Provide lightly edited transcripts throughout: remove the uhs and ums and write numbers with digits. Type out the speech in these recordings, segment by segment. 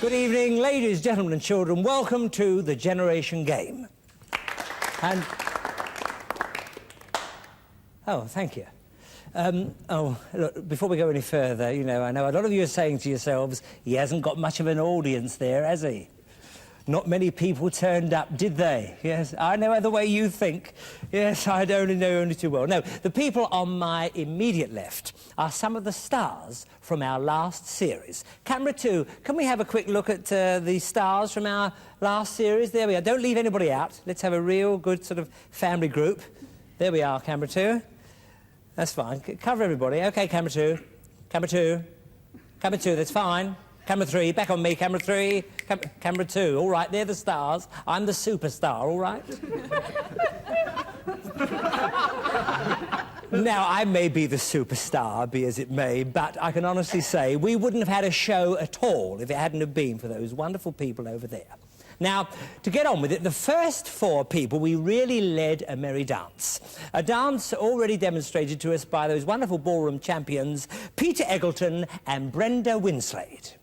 Good evening, ladies, gentlemen and children. Welcome to the Generation Game. And... Oh, thank you. Look, before we go any further, you know, I know a lot of you are saying to yourselves, he hasn't got much of an audience there, has he? Not many people turned up, did they? Yes, I know the way you think. Yes, I only know only too well. No, the people on my immediate left are some of the stars from our last series. Camera 2, can we have a quick look at the stars from our last series? There we are. Don't leave anybody out. Let's have a real good sort of family group. There we are, camera 2. That's fine. Cover everybody. OK, camera 2. Camera 2. Camera 2, that's fine. Camera 3, back on me, camera 3. Camera 2, all right, they're the stars. I'm the superstar, all right? Now, I may be the superstar, be as it may, but I can honestly say we wouldn't have had a show at all if it hadn't have been for those wonderful people over there. Now, to get on with it, the first 4 people, we really led a merry dance. A dance already demonstrated to us by those wonderful ballroom champions, Peter Eggleton and Brenda Winslade.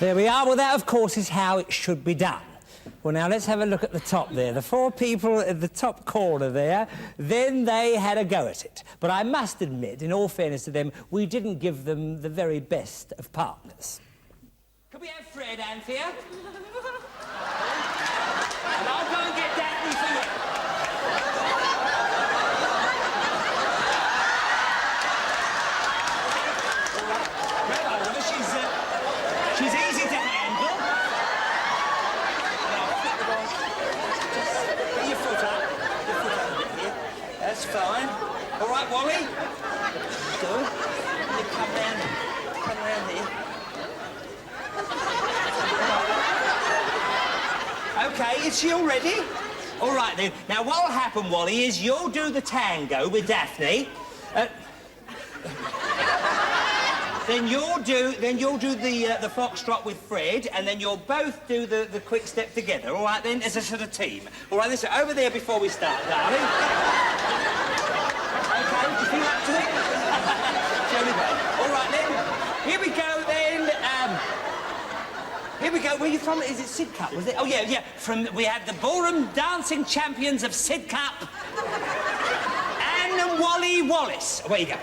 There we are. Well, that, of course, is how it should be done. Well, now, let's have a look at the top there. The 4 people at the top corner there, then they had a go at it. But I must admit, in all fairness to them, we didn't give them the very best of partners. Could we have Fred, Anthea? And I'll go and get Daphne for you. She's easy to handle. Now, put your foot up. Your foot up a bit here. That's fine. All right, Wally? Good. You come round here. OK, is she all ready? All right, then. Now, what'll happen, Wally, is you'll do the tango with Daphne. Then you'll do the foxtrot with Fred, and then you'll both do the quick step together, all right, then, as a sort of team. All right, listen, over there before we start, darling. OK, do you feel up to it? Jolly well. All right, then. Here we go, then. Here we go. Where are you from? Is it Sidcup, was it? Oh, yeah. We have the ballroom dancing champions of Sidcup, Anne and Wally Wallace. Away you go.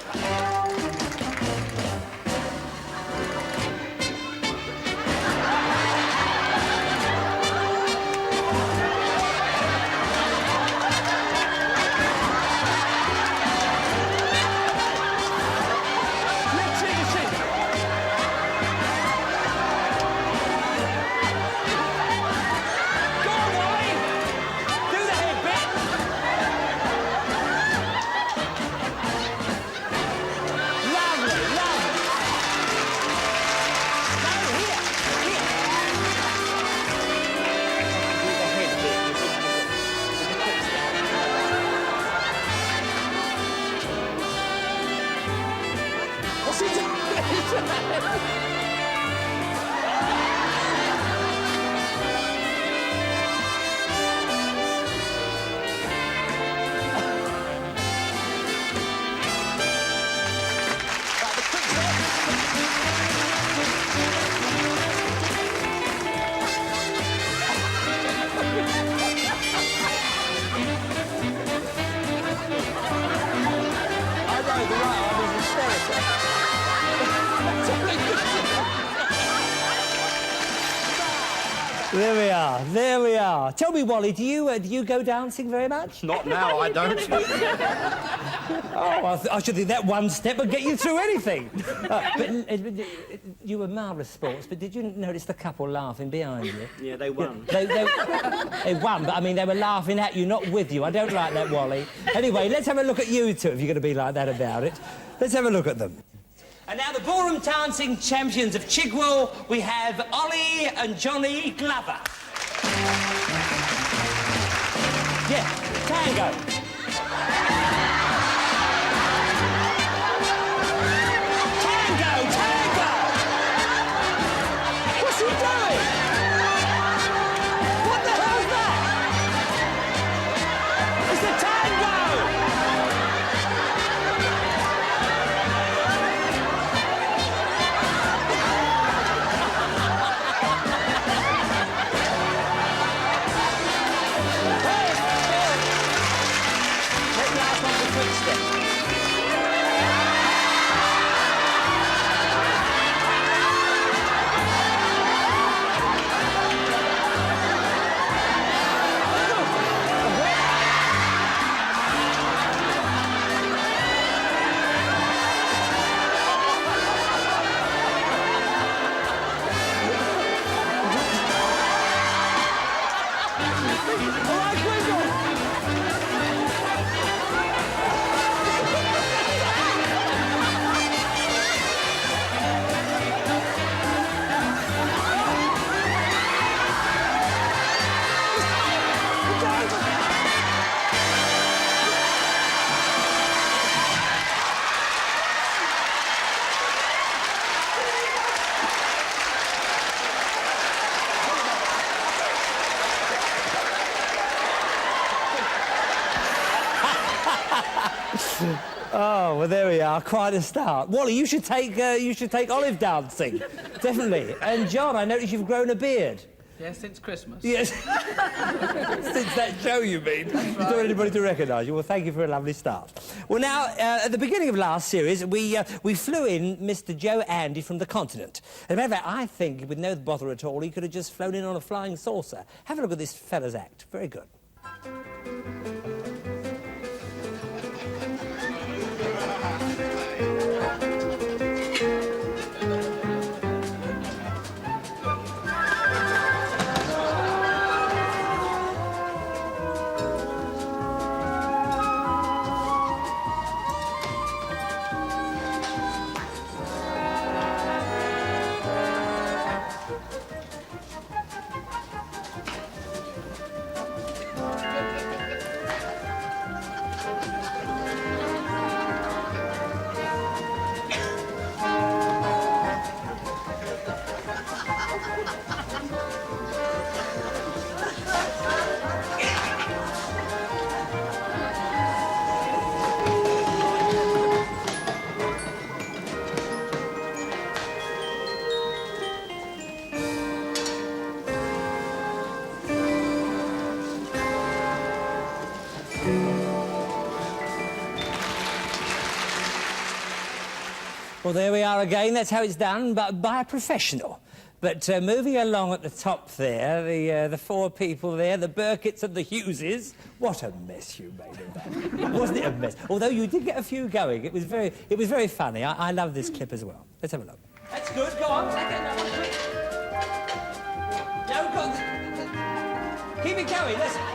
There we are, there we are. Tell me, Wally, do you go dancing very much? Not now, I don't. Oh, I should think that one step would get you through anything. You were marvellous sports, but did you notice the couple laughing behind you? Yeah, they won. They won, but I mean, they were laughing at you, not with you. I don't like that, Wally. Anyway, let's have a look at you two, if you're going to be like that about it. Let's have a look at them. And now the ballroom dancing champions of Chigwell, we have Ollie and Johnny Glover. Yeah, tango. Tango, tango! What's he doing? What the hell's that? It's the tango! Oh, well, there we are. Quite a start. Wally, you should take olive dancing. Definitely. And, John, I notice you've grown a beard. Yeah, since Christmas. Yes. Since that show, you mean? Right. You don't want anybody to recognise you. Well, thank you for a lovely start. Well, now, at the beginning of last series, we flew in Mr. Joe Andy from the continent. As a matter of fact, I think, with no bother at all, he could have just flown in on a flying saucer. Have a look at this fella's act. Very good. Well, there we are again. That's how it's done, but by a professional. But moving along at the top there, the four people there, the Burkitts and the Hugheses, what a mess you made of that. Wasn't it a mess? Although you did get a few going. It was very funny. I love this clip as well. Let's have a look. That's good. Go on. Take that one quick. No, go on. Keep it going. Let's... Yeah.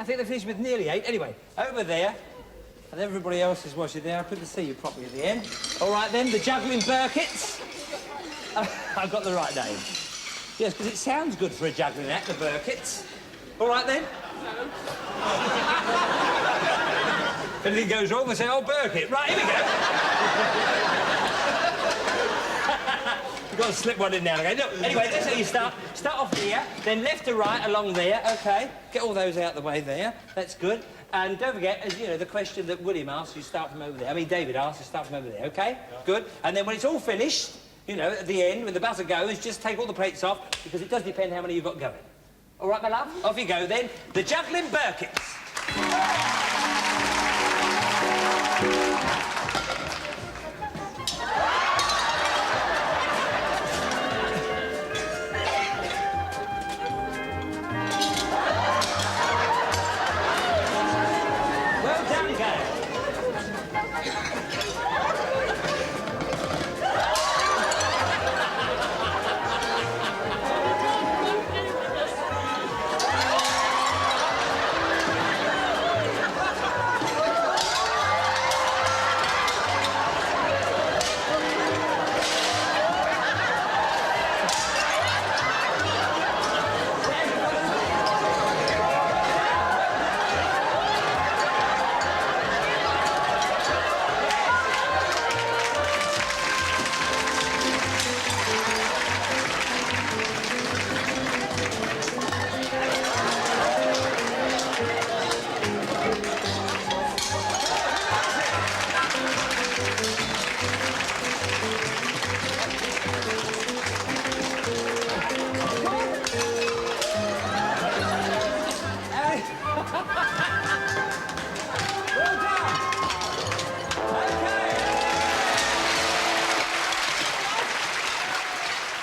I think they finished with nearly 8. Anyway, over there, and everybody else is watching there. I couldn't see you properly at the end. All right, then, the juggling Burkitts. I've got the right name. Yes, because it sounds good for a juggling act, the Burkitts. All right, then? If anything goes wrong, they say, oh, Burkitt. Right, here we go. You've got to slip one in now. Okay? No, anyway, that's how you start. Start off here, then left to right along there, OK? Get all those out the way there. That's good. And don't forget, as you know, the question that William asked, you start from over there. I mean, David asked, you start from over there, OK? Yeah. Good. And then when it's all finished, you know, at the end, when the buzzer goes, just take all the plates off, because it does depend how many you've got going. All right, my love? Off you go, then. The juggling Burkitts.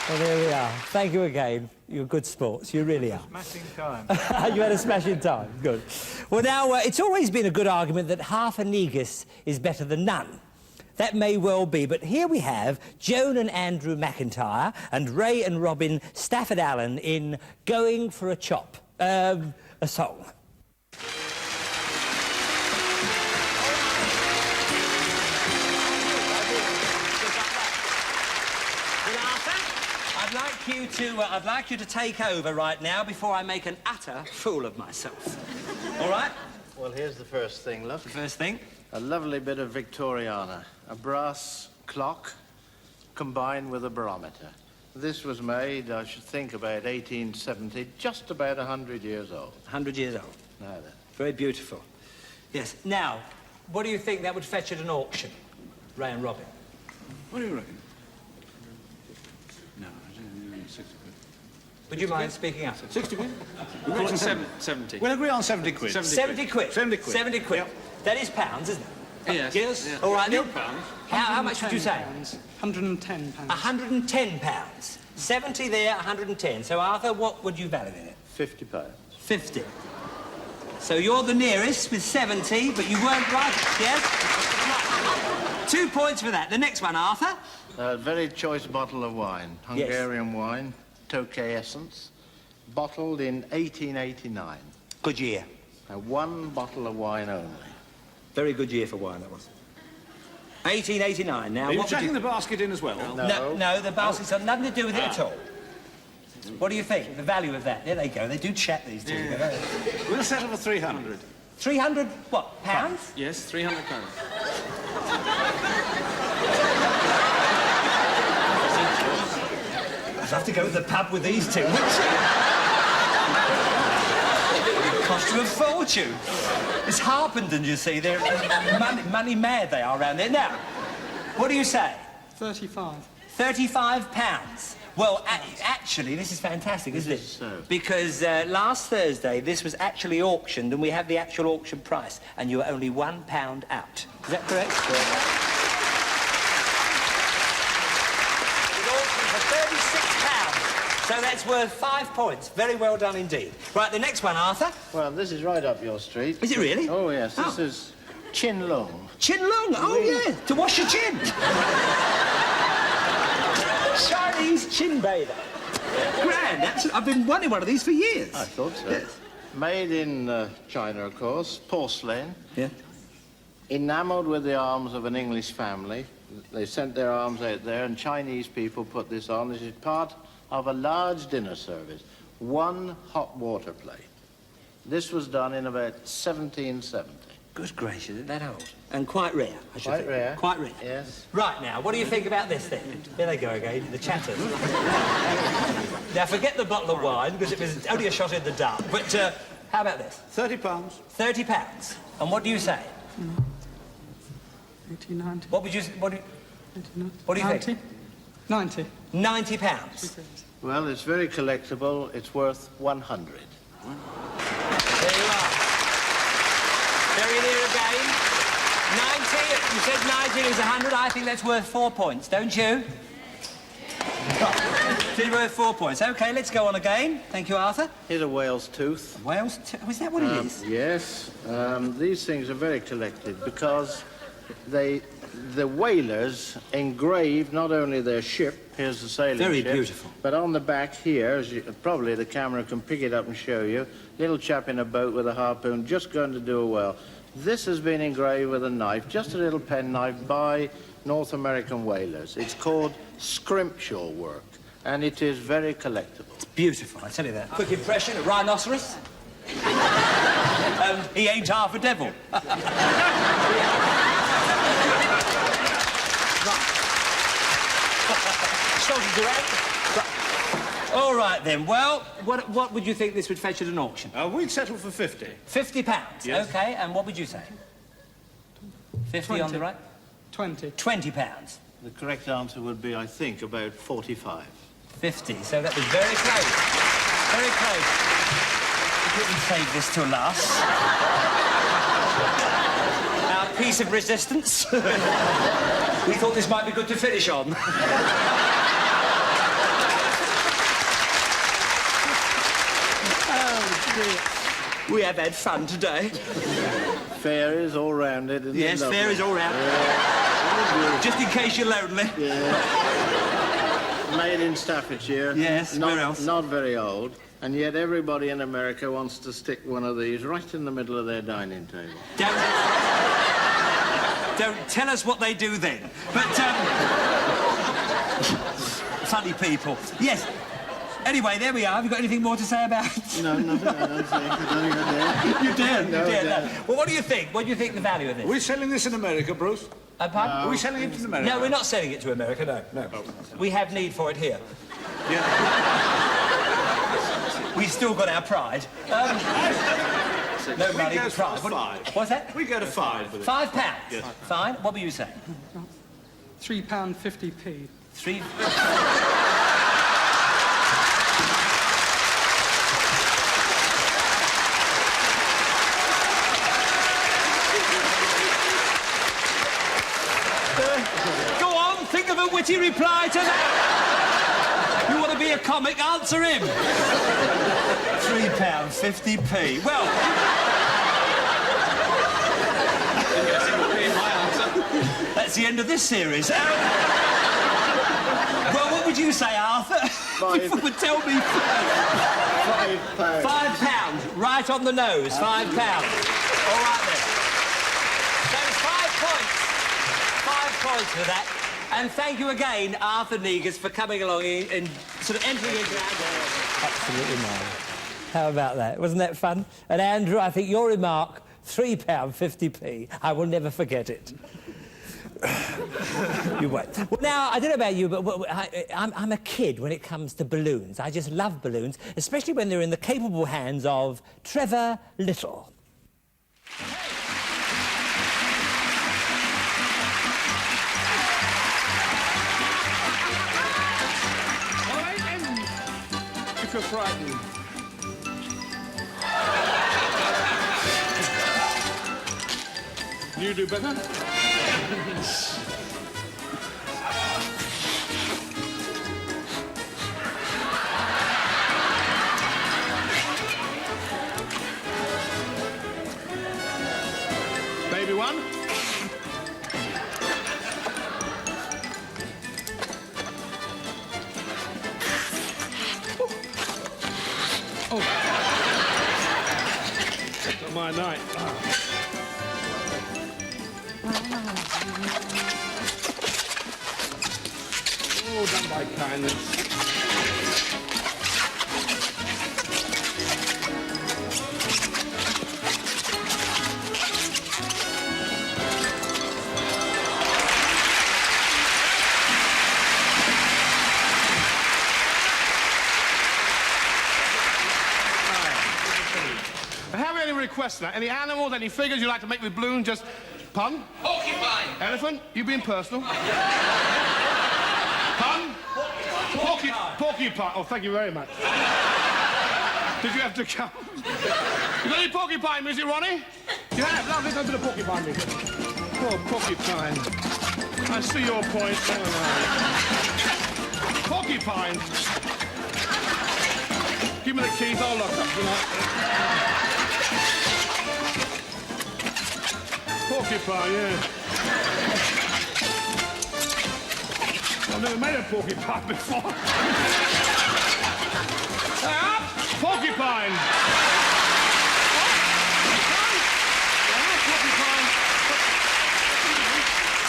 Well, there we are. Thank you again. You're good sports. You really are. Smashing time. You had a smashing time. Good. Well, now, it's always been a good argument that half a negus is better than none. That may well be, but here we have Joan and Andrew McIntyre and Ray and Robin Stafford Allen in Going for a Chop, a song. I'd like you to take over right now before I make an utter fool of myself. All right? Well, here's the first thing, look. The first thing? A lovely bit of Victoriana. A brass clock combined with a barometer. This was made, I should think, about 1870, just about 100 years old. 100 years old. Now then. Very beautiful. Yes. Now, what do you think that would fetch at an auction, Ray and Robin? What do you reckon? No, I don't think 60 quid. Would you mind speaking up? 60 quid? We'll agree on 70. We'll agree on 70 quid. 70 quid. 70 quid. 70 quid. Yep. That is pounds, isn't it? Yes. Yes? Yeah. All right, No then. pounds. How much would you say? £110. £110. 70 there, 110. So, Arthur, what would you value in it? £50. 50. So you're the nearest with 70, but you weren't right, yes? 2 points for that. The next one, Arthur? A very choice bottle of wine. Hungarian wine, Tokay Essence, bottled in 1889. Good year. Now, one bottle of wine only. Very good year for wine, that was. 1889. Now, Are you what would checking the basket in as well? No, the basket's got nothing to do with it at all. What do you think? The value of that? There they go. They do chat, these two. Yeah. We'll settle for 300. 300 what? Pounds? Yes, £300. I'd have to go to the pub with these two, wouldn't you? Cost you a fortune. It's Harpenden, you see. They're money mad they are around there. Now, what do you say? 35. £35. Well, actually, this is fantastic, isn't it? So. Because last Thursday, this was actually auctioned, and we have the actual auction price, and you were only £1 out. Is that correct? Correct. So that's worth 5 points. Very well done indeed. Right, the next one, Arthur. Well, this is right up your street. Is it really? Oh, yes. This is Chin Lung. Chin Lung? Oh, yeah. To wash your chin. Chinese chin bather. Grand. I've been wanting one of these for years. I thought so. Yes. Made in China, of course, porcelain. Yeah. Enamelled with the arms of an English family. They sent their arms out there, and Chinese people put this on. This is part of a large dinner service. One hot water plate. This was done in about 1770. Good gracious, isn't that old? And quite rare, I should Quite think. rare. Quite rare. Yes. Right now, what do you think about this then? Here they go again, the chatters. Now, forget the bottle of wine, because it was only a shot in the dark. But how about this? £30. £30. And what do you say? 80, 90. What would you... What do you 89, what do you 90, think? 90. £90. Well, it's very collectible. It's worth 100. There you are. Very near again. 90. You said 90 is 100. I think that's worth 4 points, don't you? It's worth 4 points. OK, let's go on again. Thank you, Arthur. Here's a whale's tooth. Wales... is that what it is? Yes. These things are very collected because the whalers engrave not only their ship, here's the sailing Very ship, beautiful. but on the back here, as you, probably the camera can pick it up and show you, little chap in a boat with a harpoon just going to do a well. This has been engraved with a knife, just a little pen knife by North American whalers. It's called scrimshaw work, and it is very collectible. It's beautiful, I tell you that. Quick impression, a rhinoceros? He ain't half a devil. Shoulders around. All right, then. Well, what would you think this would fetch at an auction? We'd settle for 50. £50. Yes. OK, and what would you say? 50 on the right? 20. £20. The correct answer would be, I think, about 45. 50, so that was very close. Very close. We couldn't save this till last. Our piece of resistance. We thought this might be good to finish on. We have had fun today. Fair is all rounded, isn't it? Yes, fair is all round. Just in case you're lonely. Made in Staffordshire. Yes, not, where else? Not very old. And yet everybody in America wants to stick one of these right in the middle of their dining table. Don't tell us what they do then. But, funny people. Yes. Anyway, there we are. Have you got anything more to say about it? No, nothing. I don't think. I don't think I dare. You dare. No, You dare. no. No. Well, what do you think? What do you think the value of this? Are we selling this in America, Bruce? Pardon? Are we selling it in America? No, we're not selling it to America, no. Oh. We have need for it here. Yeah. We've still got our pride. No money, go but pride. for five. What's that? We go to 5 with it. £5. Yes. Fine. What were you saying? £3.50p. 3... Go on, think of a witty reply to that. You want to be a comic? Answer him. £3.50p. Well, that's the end of this series. Well, what would you say, Arthur? People would tell me £5. £5, right on the nose. £5. All right then. Those 5 points. 5 points for that. And thank you again, Arthur Negus, for coming along and sort of entering into our game. Absolutely marvellous. How about that? Wasn't that fun? And Andrew, I think your remark, £3.50p, I will never forget it. You won't. Well, now, I don't know about you, but I'm a kid when it comes to balloons. I just love balloons, especially when they're in the capable hands of Trevor Little. If you're frightened. You do better? Baby one. night. Oh, done by kindness. Have you any requests now? Any animals, any figures you'd like to make with balloons? Just pun? Porcupine. Elephant? You being personal? Pun? Porcupine. Oh, thank you very much. Did you have to come? You got any porcupine music, Ronnie? You have? Lovely. Listen to the porcupine music. Oh, porcupine. I see your point. Porcupine. Give me the keys. I'll lock up tonight. Porcupine, yeah. I've never made a porcupine before. Porcupine!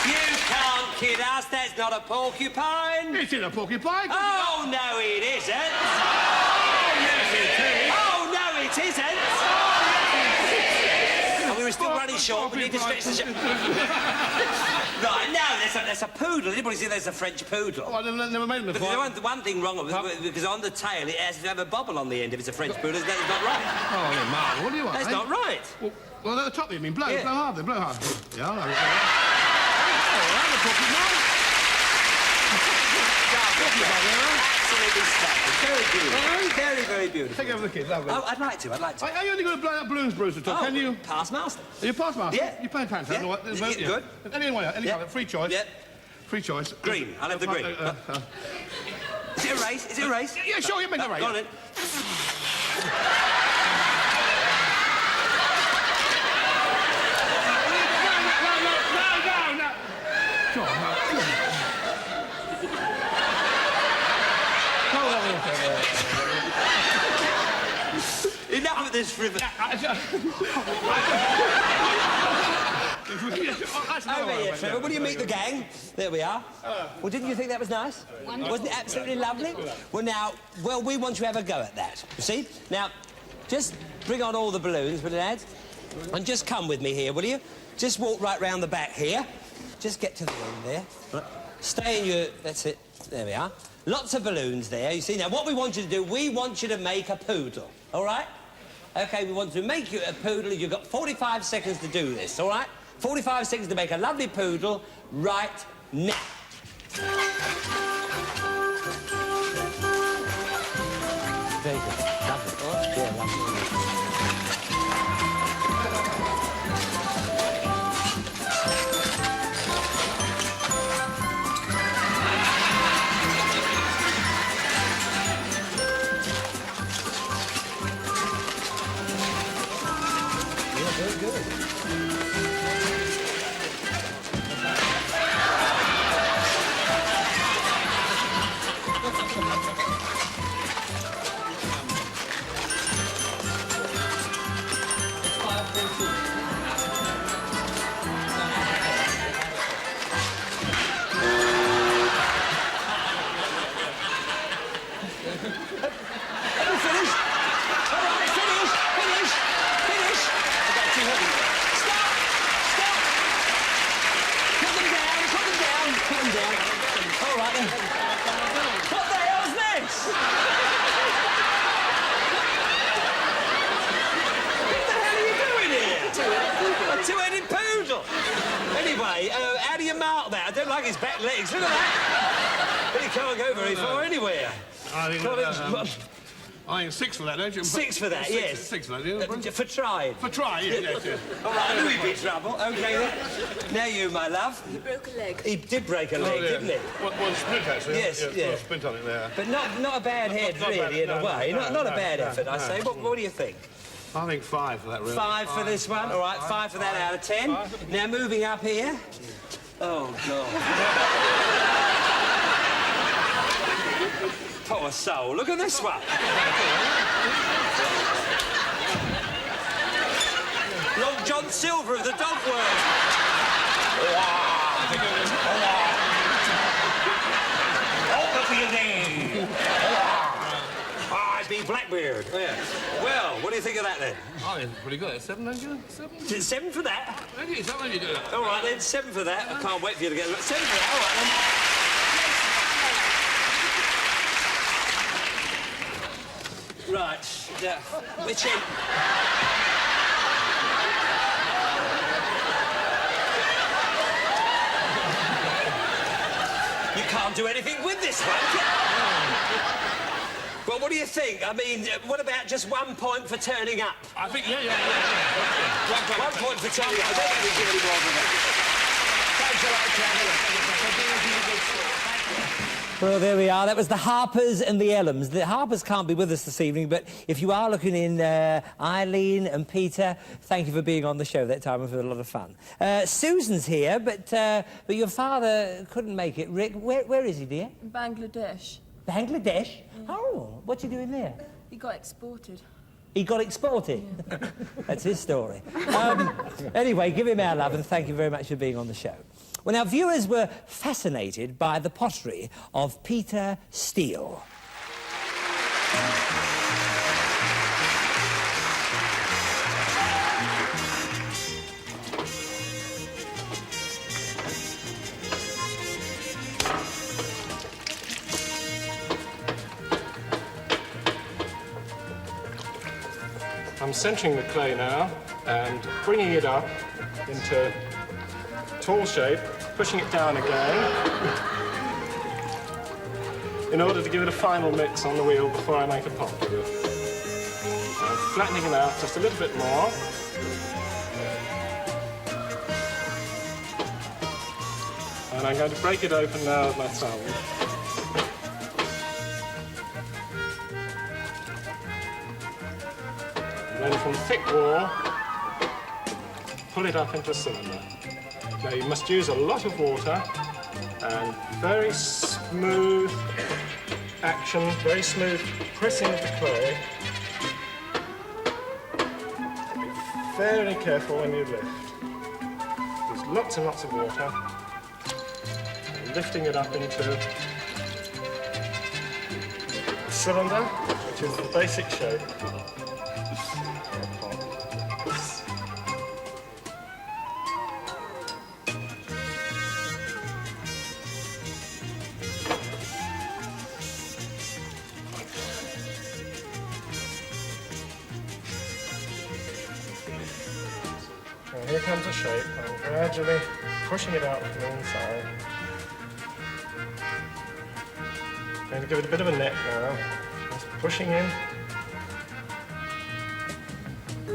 You can't kid us, that's not a porcupine. It's in a porcupine. Oh, no, it isn't. Oh, yes, it is. Oh, no, it isn't. And we were still running short, we need to stretch the... Right, no, that's a poodle. Anybody see there's a French poodle? Oh, I've never made them But before. there's one thing wrong with it, because on the tail it has to have a bobble on the end if it's a French poodle. That's not right. Oh, yeah, Mark, what do you want? That's eh? not right. Well, at the top, you mean? Blow, Yeah. blow hard then, blow hard. Yeah, I know. Oh, that's a porcupine. Absolutely stunning. Very beautiful. Very, very beautiful. Take over the kids, lovely. Oh, I'd like to. Are you only going to blow up balloons, Bruce, at all? Oh, Can you? Past master. Are you pass master? Yeah. You play pants, Yeah. haven't you? There's Yeah, no- good. Any way, any Yeah. colour, free choice. Yeah. Free choice. Green. I'll have the green. Is it a race? Is it a race? Yeah, sure, you make the race. Go on then. No. Come on, no. Enough of this river. Over here, Trevor. Will you meet the gang? There we are. Well, didn't you think that was nice? Wasn't it absolutely lovely? Well, now, we want to have a go at that. You see? Now, just bring on all the balloons, will you, lads? And just come with me here, will you? Just walk right round the back here. Just get to the end there. Right. Stay in your... That's it. There we are. Lots of balloons there, you see. Now, what we want you to do, we want you to make a poodle, all right? OK, we want to make you a poodle. You've got 45 seconds to do this, all right? 45 seconds to make a lovely poodle right now. Very good. Lovely. Oh, yeah, lovely. Very good. How do you mark that? I don't like his back legs. Look at that. He can't go very far anywhere. I think 6 for that, don't you? 6 for that, yes. 6 for that, yeah. For trying. For trying, yes. All right, I knew he'd be trouble. OK, then. Now you, my love. He broke a leg. He did break a leg, didn't he? One splint, actually. Yes, yeah. One splint on it there. But not a bad head, not really, bad, in a no, way. no, Not a no, bad no, effort, I no. say. What do you think? I think 5 for that, really. 5 for this one? All right, 5 for that out of 10. Now, moving up here. Oh, God. Poor soul. Look at this one. silver of the dog world. Open for your name. I be Blackbeard. Yeah. Well, what do you think of that then? Oh, it's pretty good. 7, don't you? 7? Is it 7 for that? Maybe it's not when you do that. All right then, 7 for that. I can't wait for you to get 7 for that. All right then. Right. Which end? You can't do anything with this one, can you? Well, what do you think? I mean, what about just 1 point for turning up? I think, yeah. 1 point for turning up. I don't think we give any more than that. Thanks a lot, Trevor. Well, there we are. That was the Harpers and the Ellams. The Harpers can't be with us this evening, but if you are looking in, Eileen and Peter, thank you for being on the show that time. It was a lot of fun. Susan's here, but your father couldn't make it. Rick, where is he, dear? Bangladesh. Bangladesh? Oh, what's he doing there? He got exported. He got exported? Yeah. That's his story. Anyway, give him our love and thank you very much for being on the show. Well, our viewers were fascinated by the pottery of Peter Steele. I'm centering the clay now and bringing it up into tall shape, pushing it down again in order to give it a final mix on the wheel before I make a pot with it. I'm flattening it out just a little bit more. And I'm going to break it open now with my thumb. Then from the thick wall, pull it up into a cylinder. Now you must use a lot of water and very smooth action, very smooth pressing of the clay. Be very careful when you lift. Use lots and lots of water, and lifting it up into a cylinder, which is the basic shape. Here comes a shape. I'm gradually pushing it out from the inside. I'm going to give it a bit of a neck now. Just pushing in.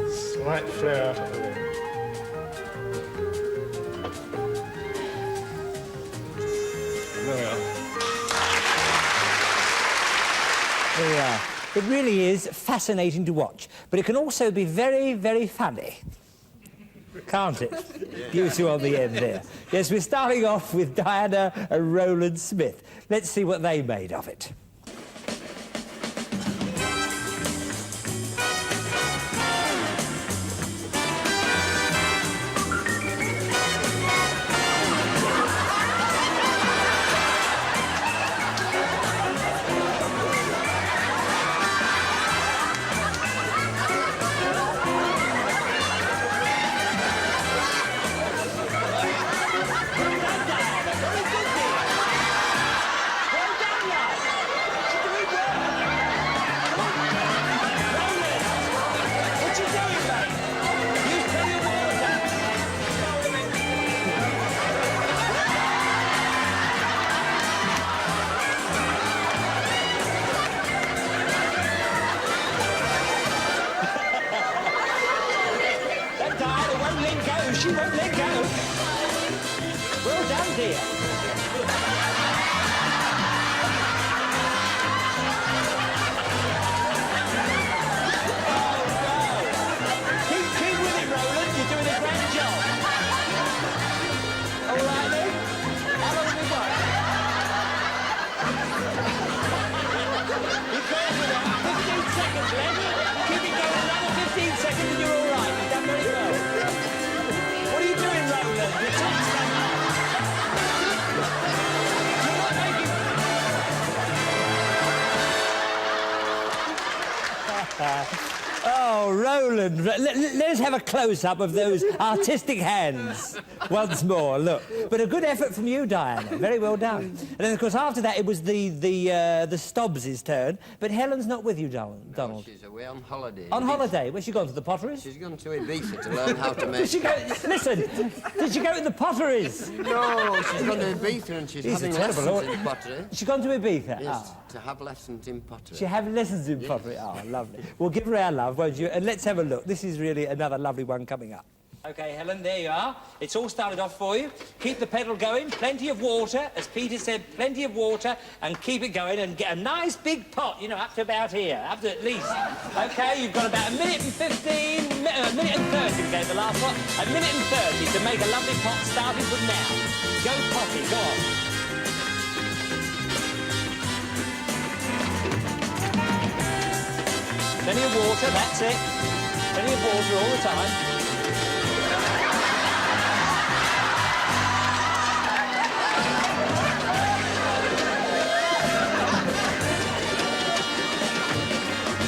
Slight flare out of the rim. There we are. There we are. It really is fascinating to watch, but it can also be very, very funny. Can't it? You two on the end there. Yes, we're starting off with Diana and Roland Smith. Let's see what they made of it. She won't let go. Well done, dear. Oh, no. Keep with it, Roland. You're doing a great job. All right, then. How long have we got? Be careful now. 15 seconds left. Keep it going another 15 seconds and you're all right. You've done very well. Helen, let us have a close-up of those artistic hands once more, look. But a good effort from you, Diana. Very well done. And then, of course, after that, it was the Stobbs' turn. But Helen's not with you, Donald. No, she's away on holiday. On holiday? Where's she gone, to the Potteries? She's gone to Ibiza to learn how to make... Did she go... Listen, did she go to the Potteries? No, she's gone to Ibiza and she's having lessons in pottery. She's gone to Ibiza? Yes, to have lessons in pottery. She have lessons in pottery? Oh, lovely. We'll give her our love, won't you? And let's have a look. This is really another lovely one coming up. OK, Helen, there you are. It's all started off for you. Keep the pedal going, plenty of water. As Peter said, plenty of water, and keep it going and get a nice big pot, you know, up to about here, up to at least. OK, you've got about a minute and 15, a minute and 30 to go the last pot. A minute and 30 to make a lovely pot starting from now. Go potty, go on. Plenty of water, that's it. Plenty of water all the time.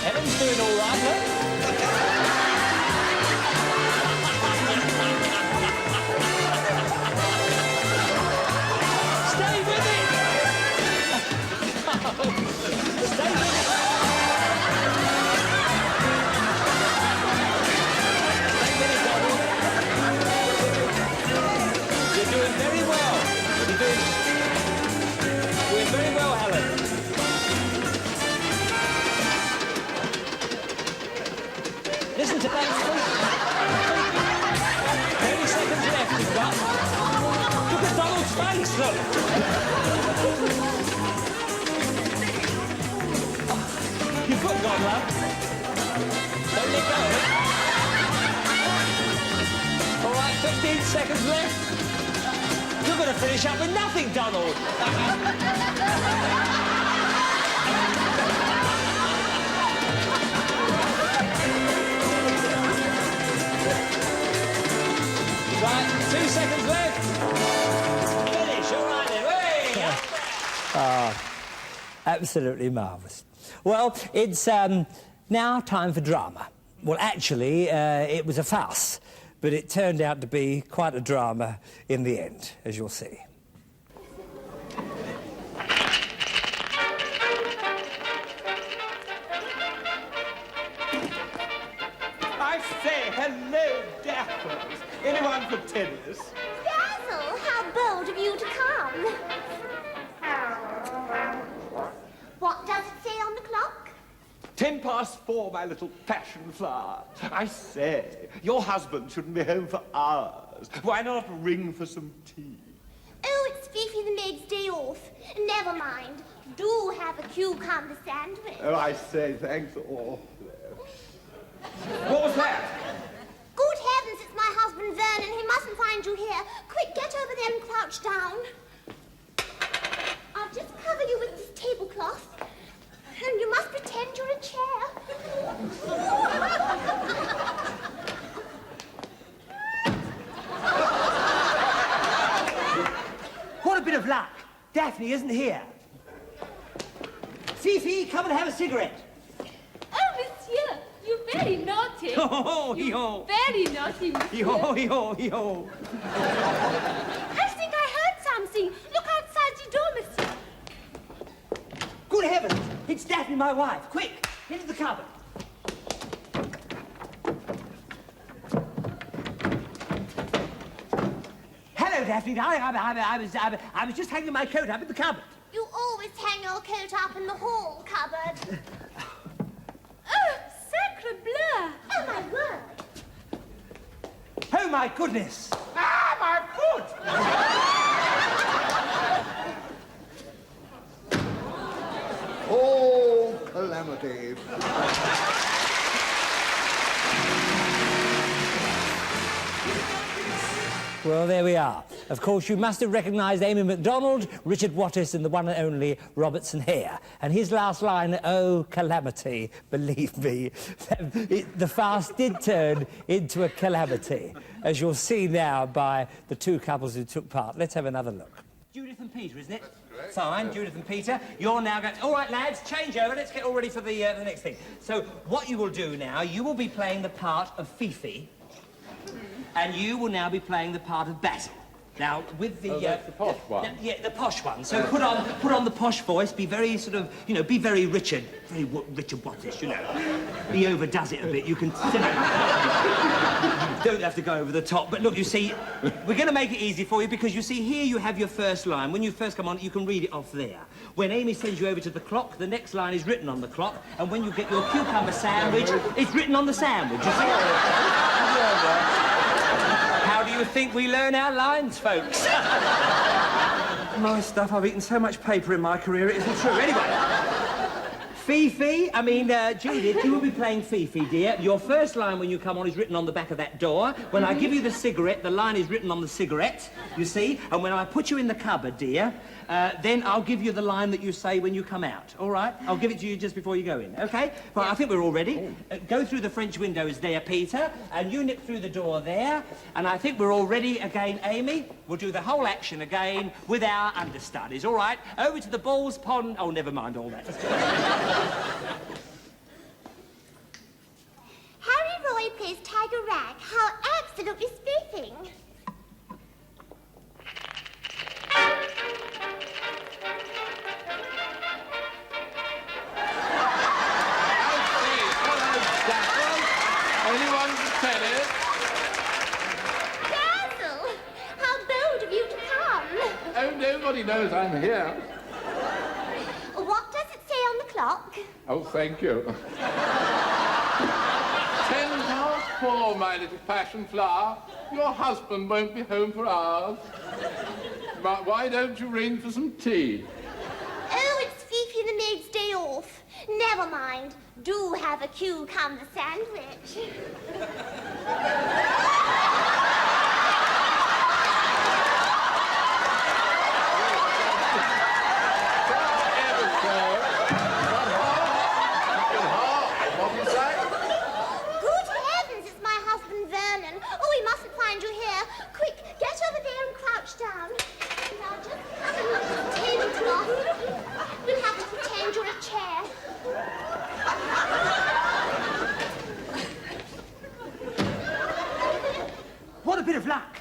Helen's doing all right, look. Stay with it! Stay with it! You're doing very well. You're doing very well, Helen. Listen to that. 30 seconds left, you've got. Look at Donald's face, look. Your foot gone, love. Don't let go of it. All right, 15 seconds left. You're going to finish up with nothing, Donald. Right, 2 seconds left. Finish, all right then. Hey, up there. Absolutely marvellous. Well, it's now time for drama. Well, actually, it was a farce, but it turned out to be quite a drama in the end, as you'll see. I say, hello, Daffers. Anyone for tennis? Dazzle, how bold of you to come. What does it say on the clock? 4:10, my little passion flower. I say, your husband shouldn't be home for hours. Why not ring for some tea? Oh, it's Fifi the maid's day off. Never mind. Do have a cucumber sandwich. Oh, I say, thanks awfully. What was that? Good heavens, it's my husband Vernon. He mustn't find you here. Quick, get over there and crouch down. I'll just cover you with this tablecloth. And you must pretend you're a chair. What a bit of luck. Daphne isn't here. Fifi, come and have a cigarette. Oh, monsieur, you're very naughty. Oh, yo. Very naughty, monsieur. Yo, yo, yo. I think I heard something. Look outside the door, monsieur. Good heavens, it's Daphne, my wife. Quick, into the cupboard. Hello, Daphne, darling. I was just hanging my coat up in the cupboard. You always hang your coat up in the hall cupboard. Oh, sacre bleu. Oh, my word. Oh, my goodness. Ah, my foot! Oh, calamity. Well, there we are. Of course, you must have recognised Amy MacDonald, Richard Wattis and the one and only Robertson Hare. And his last line, oh, calamity, believe me, the farce did turn into a calamity, as you'll see now by the two couples who took part. Let's have another look. Judith and Peter, isn't it? That's correct. Fine, Yeah. Judith and Peter. You're now going... All right, lads, change over. Let's get all ready for the next thing. So what you will do now, you will be playing the part of Fifi, and you will now be playing the part of Basil. Now, with the... that's the posh one. Yeah, the posh one. So put on the posh voice, be very sort of, you know, be very Richard Wattish, you know. He overdoes it a bit, you can... Don't have to go over the top, but look, you see, we're going to make it easy for you because, you see, here you have your first line. When you first come on, you can read it off there. When Amy sends you over to the clock, the next line is written on the clock, and when you get your cucumber sandwich, it's written on the sandwich, you see? How do you think we learn our lines, folks? My stuff, I've eaten so much paper in my career, it isn't true. Anyway, Fifi, Judith, you will be playing Fifi, dear. Your first line when you come on is written on the back of that door. When I give you the cigarette, the line is written on the cigarette, you see? And when I put you in the cupboard, dear, then I'll give you the line that you say when you come out, all right? I'll give it to you just before you go in, OK? Well, I think we're all ready. Go through the French windows there, Peter, and you nip through the door there. And I think we're all ready again, Amy. We'll do the whole action again with our understudies, all right? Over to the Balls Pond... Oh, never mind all that. Harry Roy plays Tiger Rag. How absolutely spiffing. Anyone can tell it? Basil, how bold of you to come. Oh, nobody knows I'm here. What does it say on the clock? Oh, thank you. 4:10, my little passion flower. Your husband won't be home for hours. But why don't you ring for some tea? Oh, it's Fifi the maid's day off. Never mind. Do have a cucumber sandwich. What do you say? Good heavens, it's my husband Vernon. Oh, he mustn't find you here. Quick, get over there and crouch down. Now just have a look at the tablecloth. We'll have to pretend you're a chair. What a bit of luck.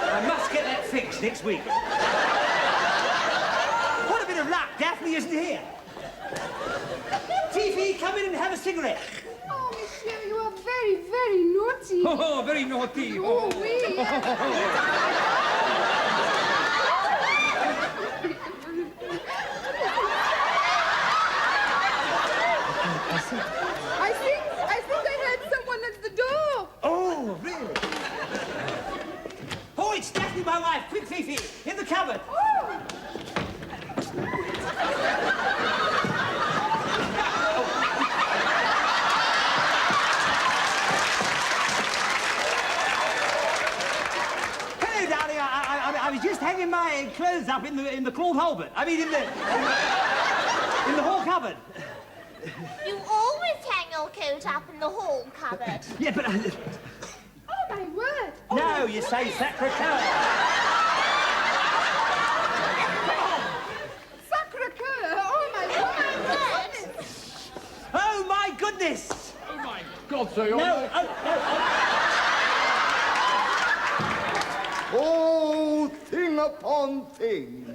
I must get that fixed next week. What a bit of luck. Daphne isn't here. Fifi, come in and have a cigarette. Oh, monsieur, you are very, very naughty. Oh, very naughty. Oh, oui. I think I heard someone at the door. Oh, really? Oh, it's Daphne, my wife. Quick, Fifi, in the cupboard. Oh. Hello, darling. I was just hanging my clothes up in the cloth Holbert. I mean, in the hall cupboard. You always hang your coat up in the hall cupboard. Yeah, but... Oh, my word. Oh, no, my you say Sacre-Cœur. Sacre-Cœur. Oh, my word. Oh, my goodness. Oh, my God, so you're... No, Oh, thing upon thing.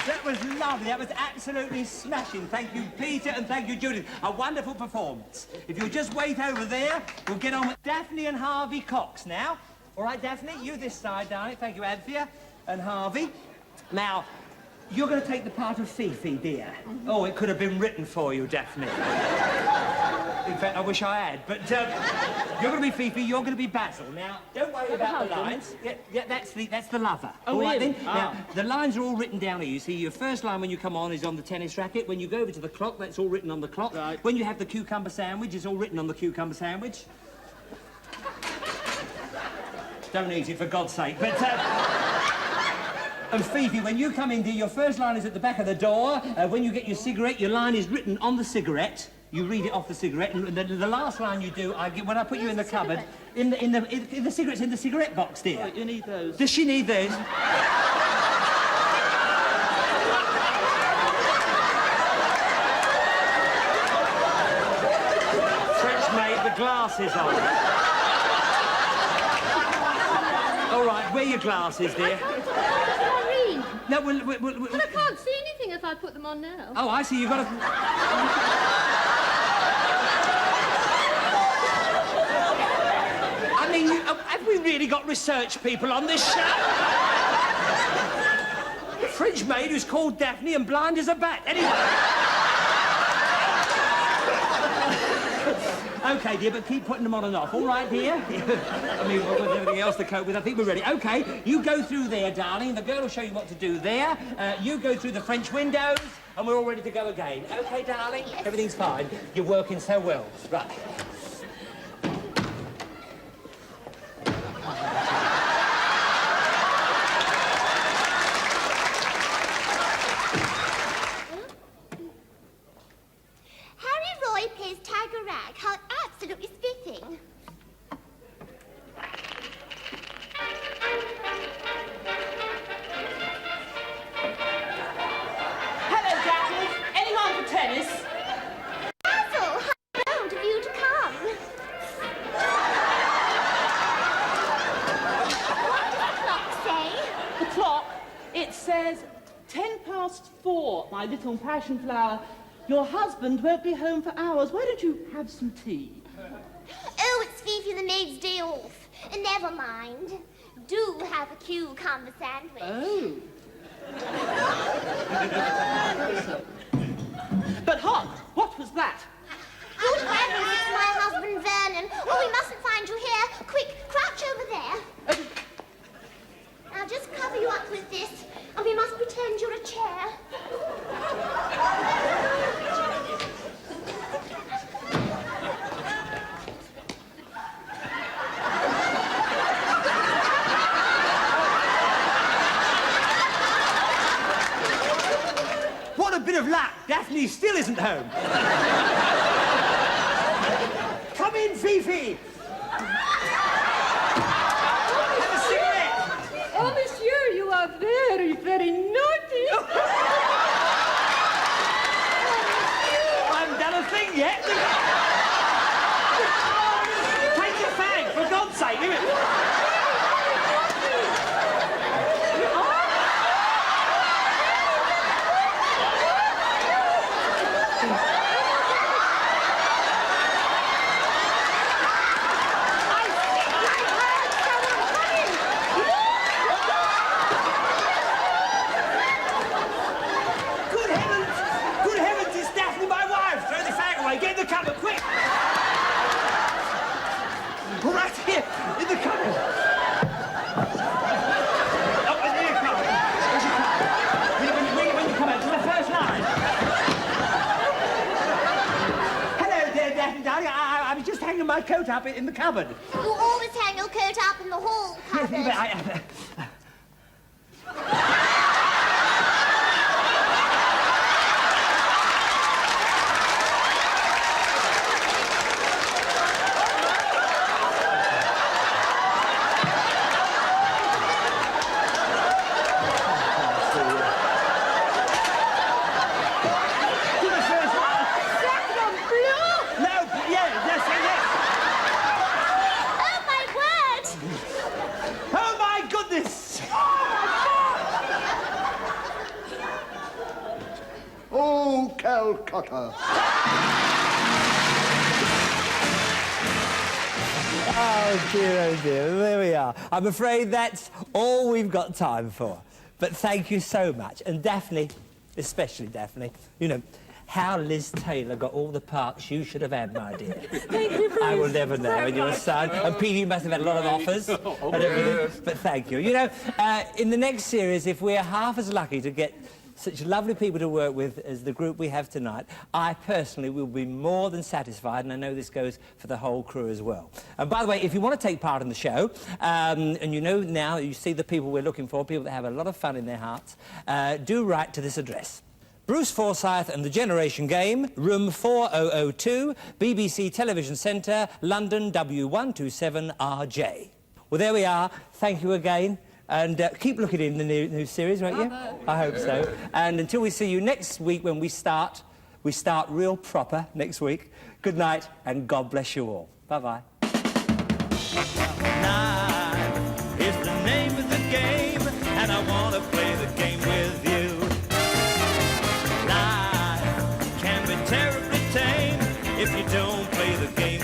That was lovely. That was absolutely smashing. Thank you, Peter, and thank you, Judith. A wonderful performance. If you'll just wait over there, we'll get on with Daphne and Harvey Cox now. All right, Daphne, you this side, darling. Thank you, Anthea and Harvey. Now, you're going to take the part of Fifi, dear. Oh, it could have been written for you, Daphne. In fact, I wish I had. But you're going to be Fifi, you're going to be Basil. Now, don't worry about the lines. Yeah, that's the lover. Oh, all right, really? then? Now, the lines are all written down here. You see, your first line when you come on is on the tennis racket. When you go over to the clock, that's all written on the clock. Right. When you have the cucumber sandwich, it's all written on the cucumber sandwich. Don't eat it, for God's sake. But, and Fifi, when you come in, dear, your first line is at the back of the door. When you get your cigarette, your line is written on the cigarette. You read it off the cigarette, and the last line you do, when I put you in the cupboard, in the cigarette's in the cigarette box, dear. Right, you need those. Does she need those? French maid, the glasses on. All right, wear your glasses, dear. Sorry. No, well, But I can't see anything if I put them on now. oh, I see, you've got to... I mean, have we really got research people on this show? A French maid who's called Daphne and blind as a bat. Anyway. OK, dear, but keep putting them on and off. All right, dear? I mean, with everything else to cope with, I think we're ready. OK, you go through there, darling. The girl will show you what to do there. You go through the French windows, and we're all ready to go again. OK, darling? Everything's fine. You're working so well. Right. How absolutely spiffing. Hello, Daphne. Anyone for tennis? Basil, how bold of you to come. What does the clock say? The clock, it says 4:10, my little passion flower. Your husband won't be home for hours. Why don't you have some tea? Oh, it's Fifi the maid's day off. Never mind. Do have a cucumber sandwich. Oh. But hot, what was that? Good heavens, it's my husband Vernon. Oh, we mustn't find you here. Quick, crouch over there. I'll just cover you up with this, and we must pretend you're a chair. What a bit of luck! Daphne still isn't home. Come in, Fifi. Have a cigarette. Oh, monsieur, you are very, very naughty. I haven't done a thing yet. Take your fag, for God's sake, give it. Get in the cupboard, quick! Right here, in the cupboard. Oh, in the cupboard. When you come out to the first line. Hello there, Daphne, darling. I was just hanging my coat up in the cupboard. You always hang your coat up in the hall cupboard. Calcutta. Oh dear, there we are. I'm afraid that's all we've got time for. But thank you so much. And Daphne, especially Daphne, you know, how Liz Taylor got all the parts you should have had, my dear. Thank you, Bruce. I will never know. And your son, and Peter, you must have had a lot of offers and everything. But thank you. You know, in the next series, if we're half as lucky to get such lovely people to work with as the group we have tonight, I personally will be more than satisfied, and I know this goes for the whole crew as well. And by the way, if you want to take part in the show, and you know now, you see the people we're looking for, people that have a lot of fun in their hearts, do write to this address. Bruce Forsyth and the Generation Game, room 4002, BBC Television Centre, London W127RJ. Well, there we are. Thank you again. And keep looking in the new series, won't you? I hope so. And until we see you next week when we start real proper next week. Good night, and God bless you all. Bye-bye. Life is the name of the game, and I want to play the game with you. Life can be terribly tame if you don't play the game